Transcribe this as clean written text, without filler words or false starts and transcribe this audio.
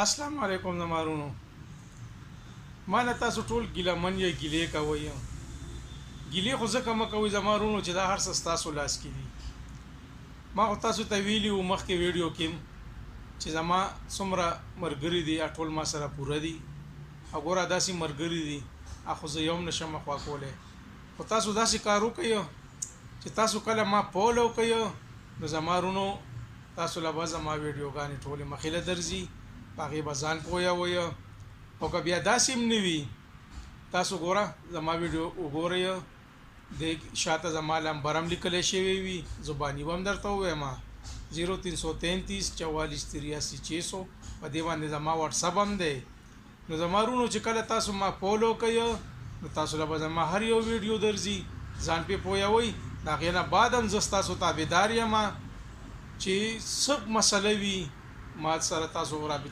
السلام علیکم زمارونو. ما نه تاسو ټول ګیله من یې ګیلې کوئ. ګیلې خو ځکه مه کوئ زمارونو چې دا هر څه ستاسو لاس کې دي. ما خو تاسو ته ویلي وو مخکې ویډیو کې چې زما څومره ملګري دي ټول ما سره پوره دي. وګوره داسې ملګري دي خو زه یو هم نشم خوا کولی. خو تاسو داسې کار وکئ چې تاسو کله ما فالو کوئ نو زمارونو تاسو له به زما ویډیوګانې ټولې مخې له درځي، په هغې به ځان پوهوئ. او که بیا داسې هم نه وي تاسو ګوره زما ویډیو وګورئ، د شاته زما نمبر هم لیکلی شوی وي، زباني به هم درته ووایم 0333 44 83 600 په دې باندې زما واتساپ هم دی. نو زمارونو چې کله تاسو ما فالو کوئ نو تاسو له به زما هر یو ویډیو درځي، ځان پې پوهوئ. د هغې نه بعد هم زه ستاسو تابعدار یم چې څه مسله وي ما سره تاسو رابطه